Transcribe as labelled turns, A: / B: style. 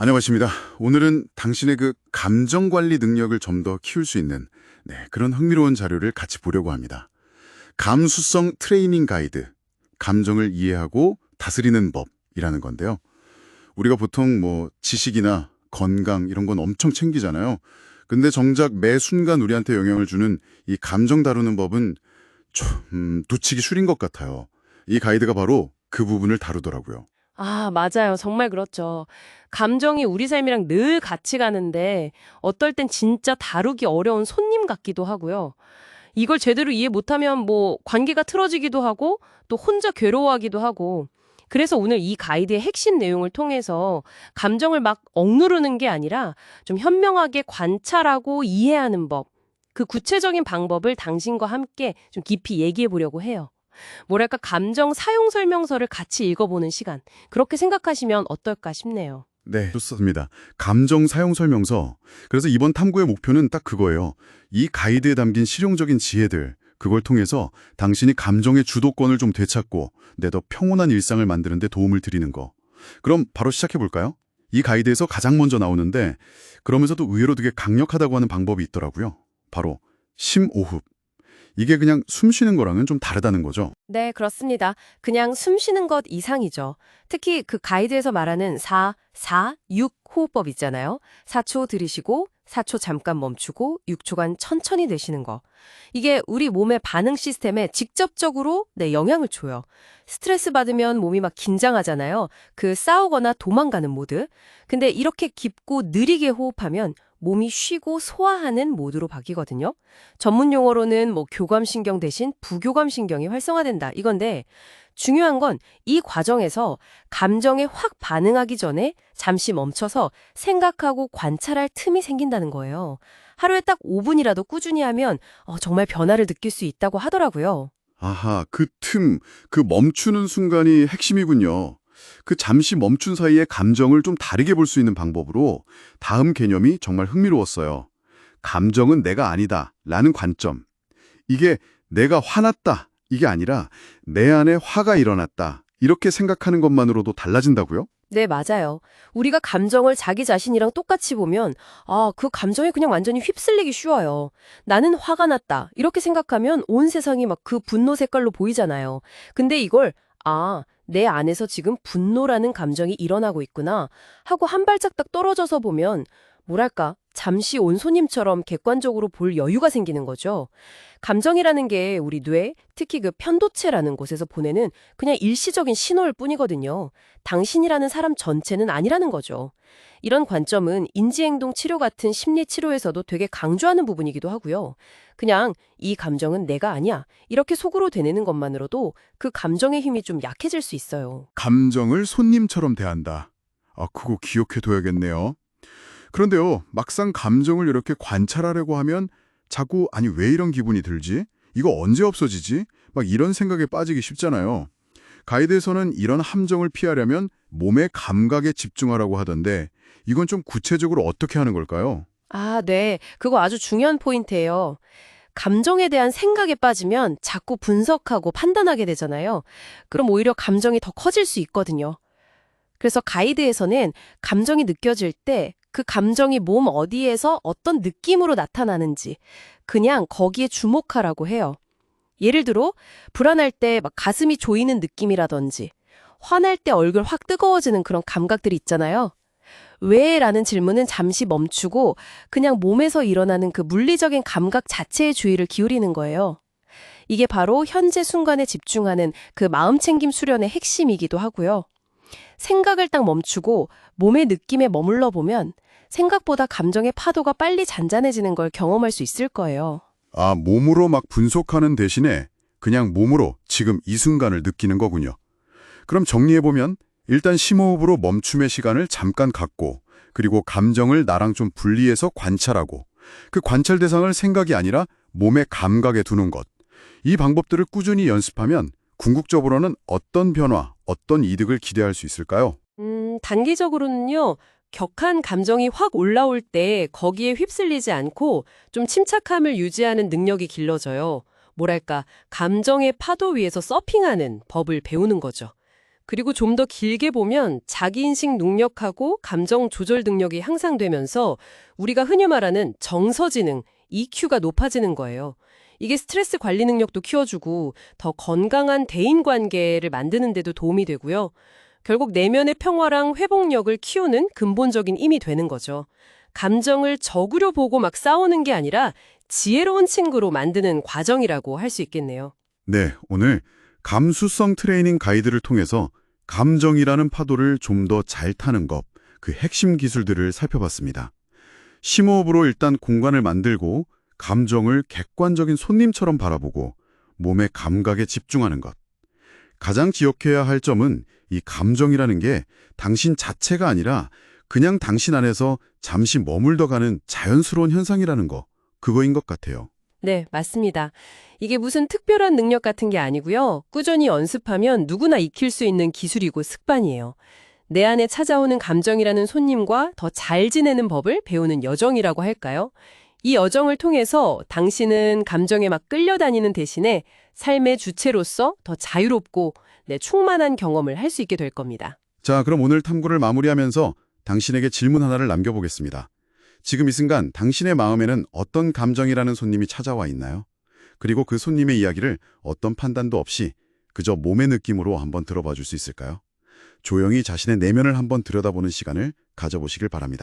A: 안녕하십니다. 오늘은 당신의 그 감정 관리 능력을 좀 더 키울 수 있는 그런 흥미로운 자료를 같이 보려고 합니다. 감수성 트레이닝 가이드, 감정을 이해하고 다스리는 법이라는 건데요. 우리가 보통 뭐 지식이나 건강 이런 건 엄청 챙기잖아요. 근데 정작 매 순간 우리한테 영향을 주는 이 감정 다루는 법은 놓치기 쉬운 것 같아요. 이 가이드가 바로 그 부분을 다루더라고요.
B: 아, 맞아요. 정말 그렇죠. 감정이 우리 삶이랑 늘 같이 가는데 어떨 땐 진짜 다루기 어려운 손님 같기도 하고요. 이걸 제대로 이해 못하면 뭐 관계가 틀어지기도 하고 또 혼자 괴로워하기도 하고. 그래서 오늘 이 가이드의 핵심 내용을 통해서 감정을 막 억누르는 게 아니라 좀 현명하게 관찰하고 이해하는 법, 그 구체적인 방법을 당신과 함께 좀 깊이 얘기해 보려고 해요. 뭐랄까 감정 사용 설명서를 같이 읽어보는 시간. 그렇게 생각하시면 어떨까 싶네요.
A: 네, 좋습니다. 감정 사용 설명서. 그래서 이번 탐구의 목표는 딱 그거예요. 이 가이드에 담긴 실용적인 지혜들, 그걸 통해서 당신이 감정의 주도권을 좀 되찾고 더 평온한 일상을 만드는 데 도움을 드리는 거. 그럼 바로 시작해 볼까요? 이 가이드에서 가장 먼저 나오는데 그러면서도 의외로 되게 강력하다고 하는 방법이 있더라고요. 바로 심호흡. 이게 그냥 숨 쉬는 거랑은 좀 다르다는 거죠.
B: 네, 그렇습니다. 그냥 숨 쉬는 것 이상이죠. 특히 그 가이드에서 말하는 4, 4, 6 호흡법 있잖아요. 4초 들이쉬고 4초 잠깐 멈추고 6초간 천천히 내쉬는 거. 이게 우리 몸의 반응 시스템에 직접적으로 영향을 줘요. 스트레스 받으면 몸이 막 긴장하잖아요. 그 싸우거나 도망가는 모드. 근데 이렇게 깊고 느리게 호흡하면 몸이 쉬고 소화하는 모드로 바뀌거든요. 전문 용어로는 뭐 교감신경 대신 부교감신경이 활성화된다 이건데 중요한 건 이 과정에서 감정에 확 반응하기 전에 잠시 멈춰서 생각하고 관찰할 틈이 생긴다는 거예요. 하루에 딱 5분이라도 꾸준히 하면 정말 변화를 느낄 수 있다고 하더라고요.
A: 아하, 그 멈추는 순간이 핵심이군요. 그 잠시 멈춘 사이에 감정을 좀 다르게 볼 수 있는 방법으로 다음 개념이 정말 흥미로웠어요. 감정은 내가 아니다 라는 관점. 이게 내가 화났다 이게 아니라 내 안에 화가 일어났다 이렇게 생각하는 것만으로도 달라진다고요?
B: 네, 맞아요. 우리가 감정을 자기 자신이랑 똑같이 보면, 그 감정에 그냥 완전히 휩쓸리기 쉬워요. 나는 화가 났다. 이렇게 생각하면 온 세상이 막 그 분노 색깔로 보이잖아요. 근데 이걸, 내 안에서 지금 분노라는 감정이 일어나고 있구나. 하고 한 발짝 딱 떨어져서 보면, 뭐랄까, 잠시 온 손님처럼 객관적으로 볼 여유가 생기는 거죠. 감정이라는 게 우리 뇌, 특히 그 편도체라는 곳에서 보내는 그냥 일시적인 신호일 뿐이거든요. 당신이라는 사람 전체는 아니라는 거죠. 이런 관점은 인지행동 치료 같은 심리 치료에서도 되게 강조하는 부분이기도 하고요. 그냥 이 감정은 내가 아니야. 이렇게 속으로 되뇌는 것만으로도 그 감정의 힘이 좀 약해질 수 있어요.
A: 감정을 손님처럼 대한다. 그거 기억해둬야겠네요. 그런데요, 막상 감정을 이렇게 관찰하려고 하면 자꾸 아니 왜 이런 기분이 들지? 이거 언제 없어지지? 막 이런 생각에 빠지기 쉽잖아요. 가이드에서는 이런 함정을 피하려면 몸의 감각에 집중하라고 하던데 이건 좀 구체적으로 어떻게 하는 걸까요?
B: 아, 네. 그거 아주 중요한 포인트예요. 감정에 대한 생각에 빠지면 자꾸 분석하고 판단하게 되잖아요. 그럼 오히려 감정이 더 커질 수 있거든요. 그래서 가이드에서는 감정이 느껴질 때 그 감정이 몸 어디에서 어떤 느낌으로 나타나는지 그냥 거기에 주목하라고 해요. 예를 들어 불안할 때 막 가슴이 조이는 느낌이라든지 화날 때 얼굴 확 뜨거워지는 그런 감각들이 있잖아요. 왜? 라는 질문은 잠시 멈추고 그냥 몸에서 일어나는 그 물리적인 감각 자체에 주의를 기울이는 거예요. 이게 바로 현재 순간에 집중하는 그 마음챙김 수련의 핵심이기도 하고요. 생각을 딱 멈추고 몸의 느낌에 머물러 보면 생각보다 감정의 파도가 빨리 잔잔해지는 걸 경험할 수 있을 거예요.
A: 몸으로 막 분석하는 대신에 그냥 몸으로 지금 이 순간을 느끼는 거군요. 그럼 정리해보면 일단 심호흡으로 멈춤의 시간을 잠깐 갖고 그리고 감정을 나랑 좀 분리해서 관찰하고 그 관찰 대상을 생각이 아니라 몸의 감각에 두는 것. 이 방법들을 꾸준히 연습하면 궁극적으로는 어떤 변화, 어떤 이득을 기대할 수 있을까요?
B: 단기적으로는요, 격한 감정이 확 올라올 때 거기에 휩쓸리지 않고 좀 침착함을 유지하는 능력이 길러져요. 뭐랄까, 감정의 파도 위에서 서핑하는 법을 배우는 거죠. 그리고 좀 더 길게 보면 자기인식 능력하고 감정 조절 능력이 향상되면서 우리가 흔히 말하는 정서지능, EQ가 높아지는 거예요. 이게 스트레스 관리 능력도 키워주고 더 건강한 대인관계를 만드는 데도 도움이 되고요. 결국 내면의 평화랑 회복력을 키우는 근본적인 힘이 되는 거죠. 감정을 적으로 보고 막 싸우는 게 아니라 지혜로운 친구로 만드는 과정이라고 할 수 있겠네요.
A: 네, 오늘 감수성 트레이닝 가이드를 통해서 감정이라는 파도를 좀 더 잘 타는 법, 그 핵심 기술들을 살펴봤습니다. 심호흡으로 일단 공간을 만들고 감정을 객관적인 손님처럼 바라보고 몸의 감각에 집중하는 것. 가장 기억해야 할 점은 이 감정이라는 게 당신 자체가 아니라 그냥 당신 안에서 잠시 머물러가는 자연스러운 현상이라는 거, 그거인 것 같아요.
B: 네, 맞습니다. 이게 무슨 특별한 능력 같은 게 아니고요. 꾸준히 연습하면 누구나 익힐 수 있는 기술이고 습관이에요. 내 안에 찾아오는 감정이라는 손님과 더 잘 지내는 법을 배우는 여정이라고 할까요? 이 여정을 통해서 당신은 감정에 막 끌려다니는 대신에 삶의 주체로서 더 자유롭고 충만한 경험을 할 수 있게 될 겁니다.
A: 자, 그럼 오늘 탐구를 마무리하면서 당신에게 질문 하나를 남겨보겠습니다. 지금 이 순간 당신의 마음에는 어떤 감정이라는 손님이 찾아와 있나요? 그리고 그 손님의 이야기를 어떤 판단도 없이 그저 몸의 느낌으로 한번 들어봐 줄 수 있을까요? 조용히 자신의 내면을 한번 들여다보는 시간을 가져보시길 바랍니다.